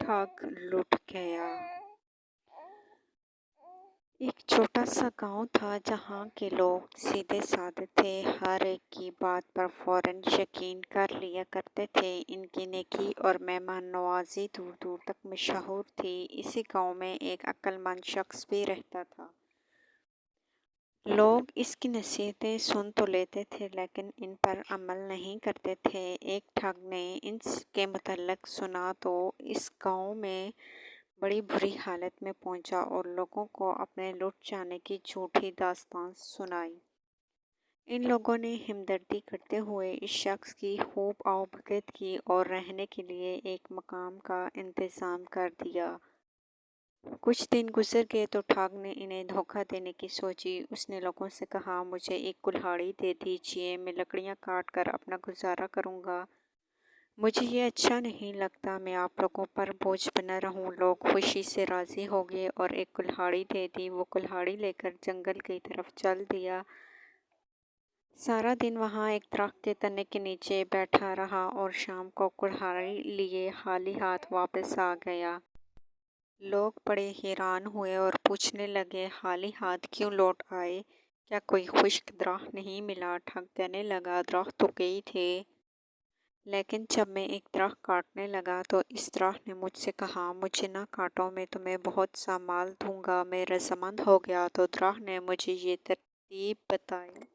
ठग लुट गया। एक छोटा सा गांव था जहां के लोग सीधे साधे थे, हर एक की बात पर फौरन यकीन कर लिया करते थे। इनकी नेकी और मेहमान नवाजी दूर दूर तक मशहूर थी। इसी गांव में एक अक्लमंद शख्स भी रहता था। लोग इसकी नसीहतें सुन तो लेते थे लेकिन इन पर अमल नहीं करते थे। एक ठग ने इनके मुतल्लिक सुना तो इस गांव में बड़ी बुरी हालत में पहुंचा और लोगों को अपने लुट जाने की झूठी दास्तान सुनाई। इन लोगों ने हमदर्दी करते हुए इस शख्स की खूब आवभगत की और रहने के लिए एक मकाम का इंतज़ाम कर दिया। कुछ दिन गुजर गए तो ठग ने इन्हें धोखा देने की सोची। उसने लोगों से कहा, मुझे एक कुल्हाड़ी दे दीजिए, मैं लकड़ियां काट कर अपना गुजारा करूंगा। मुझे ये अच्छा नहीं लगता, मैं आप लोगों पर बोझ बना रहूं। लोग खुशी से राजी हो गए और एक कुल्हाड़ी दे दी। वो कुल्हाड़ी लेकर जंगल की तरफ चल दिया। सारा दिन वहां एक दरख्त के तने के नीचे बैठा रहा और शाम को कुल्हाड़ी लिए खाली हाथ वापस आ गया। लोग बड़े हैरान हुए और पूछने लगे, खाली हाथ क्यों लौट आए? क्या कोई खुश्क दरख्त नहीं मिला? ठग कहने लगा, दरख्त तो कई थे, लेकिन जब मैं एक दरख्त काटने लगा तो इस दरख्त ने मुझसे कहा, मुझे ना काटो, मैं तुम्हें बहुत सा माल दूंगा। मैं रजामंद हो गया तो दरख्त ने मुझे ये तरतीब बताई,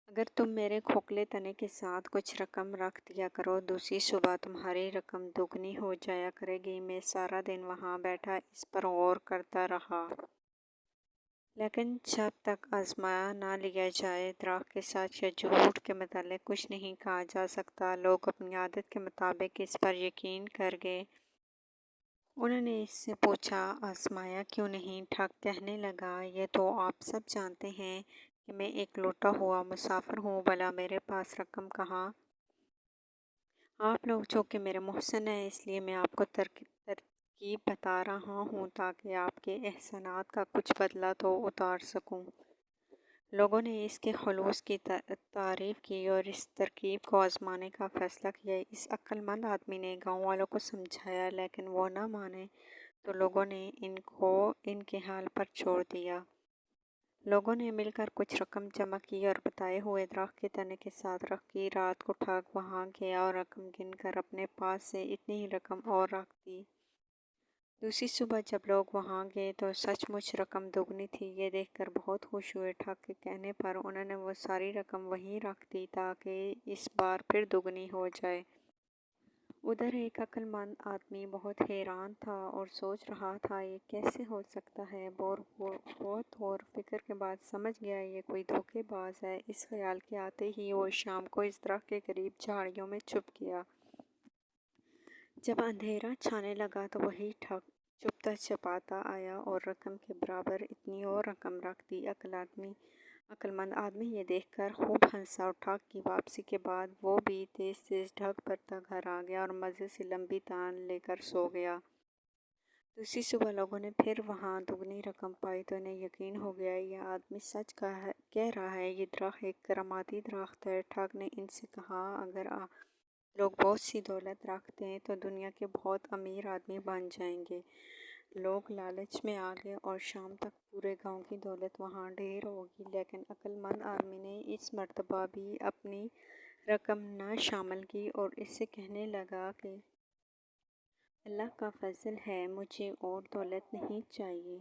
अगर तुम मेरे खोखले तने के साथ कुछ रकम रख दिया करो, दूसरी सुबह तुम्हारी रकम दोगुनी हो जाया करेगी। मैं सारा दिन वहाँ बैठा इस पर गौर करता रहा, लेकिन जब तक आजमाया ना लिया जाए दरख्त के सच या झूठ के मुतालिक कुछ नहीं कहा जा सकता। लोग अपनी आदत के मुताबिक इस पर यकीन कर गए। उन्होंने इससे पूछा, आजमाया क्यों नहीं? ठग कहने लगा, ये तो आप सब जानते हैं कि मैं एक लौटा हुआ मुसाफिर हूँ, भला मेरे पास रकम कहाँ? आप लोग जो कि मेरे मोहसिन हैं, इसलिए मैं आपको तरकीब बता रहा हूँ ताकि आपके एहसानात का कुछ बदला तो उतार सकूँ। लोगों ने इसके खलूस की तारीफ़ की और इस तरकीब को आजमाने का फ़ैसला किया। इस अक्लमंद आदमी ने गाँव वालों को समझाया, लेकिन वो न माने तो लोगों ने इनको इनके हाल पर छोड़ दिया। लोगों ने मिलकर कुछ रकम जमा की और बताए हुए दरख्त के तने के साथ रखी। रात को ठग वहाँ गया और रकम गिनकर अपने पास से इतनी ही रकम और रख दी। दूसरी सुबह जब लोग वहाँ गए तो सचमुच रकम दोगुनी थी। ये देखकर बहुत खुश हुए। ठग के कहने पर उन्होंने वो सारी रकम वहीं रख दी ताकि इस बार फिर दोगुनी हो जाए। उधर एक अक्लमंद आदमी बहुत हैरान था और सोच रहा था, ये कैसे हो सकता है। बहुत और फिक्र के बाद समझ गया ये कोई धोखेबाज है। इस ख्याल के आते ही वो शाम को इस दरख्त के करीब झाड़ियों में छुप गया। जब अंधेरा छाने लगा तो वही ठग चुपता चपाता आया और रकम के बराबर इतनी और रकम रख दी। अक्लमंद आदमी ये देखकर खूब हंसा और ठग की वापसी के बाद वो भी तेज तेज ढग भरता घर आ गया और मज़े से लंबी तान लेकर सो गया। दूसरी सुबह लोगों ने फिर वहाँ दुगनी रकम पाई तो इन्हें यकीन हो गया, यह आदमी सच कह रहा है, ये दरख्त एक करामाती दरख्त है। ठग ने इनसे कहा, अगर लोग बहुत सी दौलत रखते हैं तो दुनिया के बहुत अमीर आदमी बन जाएंगे। लोग लालच में आ गए और शाम तक पूरे गांव की दौलत वहाँ ढेर होगी। लेकिन अक्लमंद आदमी ने इस मर्तबा भी अपनी रकम न शामिल की और इससे कहने लगा कि अल्लाह का फजल है, मुझे और दौलत नहीं चाहिए।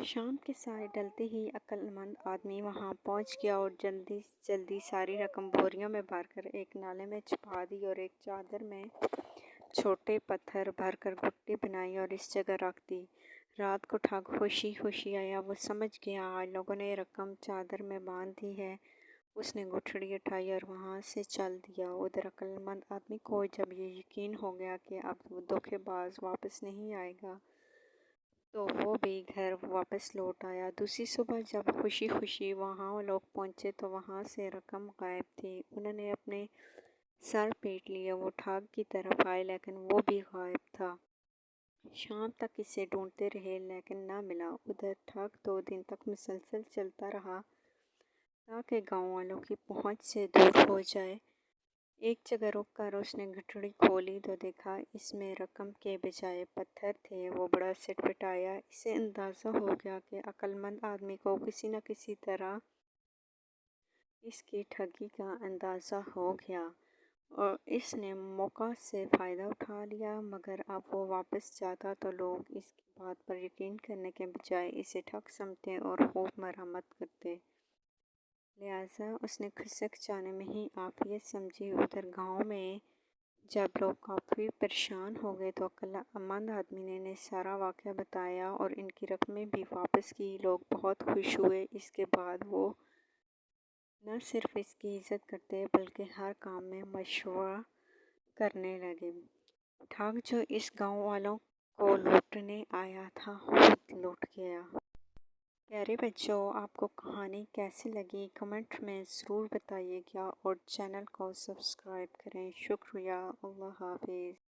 शाम के साए ढलते ही अक्लमंद आदमी वहां पहुंच गया और जल्दी जल्दी सारी रकम बोरियों में भरकर एक नाले में छुपा दी और एक चादर में छोटे पत्थर भरकर गुट्टी बनाई और इस जगह रख दी। रात को ठग खुशी खुशी आया। वो समझ गया आज लोगों ने रकम चादर में बांध दी है। उसने गुठड़ी उठाई और वहाँ से चल दिया। उधर अक्लमंद आदमी को जब ये यकीन हो गया कि अब वो धोखेबाज वापस नहीं आएगा तो वो भी घर वापस लौट आया। दूसरी सुबह जब खुशी खुशी वहाँ लोग पहुँचे तो वहाँ से रकम गायब थी। उन्होंने अपने सर पीट लिए। वो ठग की तरफ आए लेकिन वो भी गायब था। शाम तक इसे ढूंढते रहे लेकिन ना मिला। उधर ठग 2 दिन तक मुसलसल चलता रहा ताकि गांव वालों की पहुंच से दूर हो जाए। ایک جگہ رک کر اس نے گٹھڑی کھولی تو دیکھا اس میں رقم کے بجائے پتھر تھے۔ وہ بڑا سٹپٹایا۔ اسے اندازہ ہو گیا کہ عقل مند آدمی کو کسی نہ کسی طرح اس کی ٹھگی کا اندازہ ہو گیا اور اس نے موقع سے فائدہ اٹھا لیا، مگر اب وہ واپس جاتا تو لوگ اس کی بات پر یقین کرنے کے بجائے اسے ٹھگ سمجھتے اور خوب مرمت کرتے۔ لہٰذا اس نے کھسک جانے میں ہی عافیت سمجھی۔ ادھر گاؤں میں جب لوگ کافی پریشان ہو گئے تو عقل مند آدمی نے انہیں سارا واقعہ بتایا اور ان کی رقمیں بھی واپس کی۔ لوگ بہت خوش ہوئے۔ اس کے بعد وہ نہ صرف اس کی عزت کرتے بلکہ ہر کام میں مشورہ کرنے لگے۔ ٹھگ جو اس گاؤں والوں کو لوٹنے آیا تھا خود لوٹ گیا۔ پیارے بچوں، آپ کو کہانی کیسی لگی کمنٹ میں ضرور بتائیے گا اور چینل کو سبسکرائب کریں۔ شکریہ۔ اللہ حافظ۔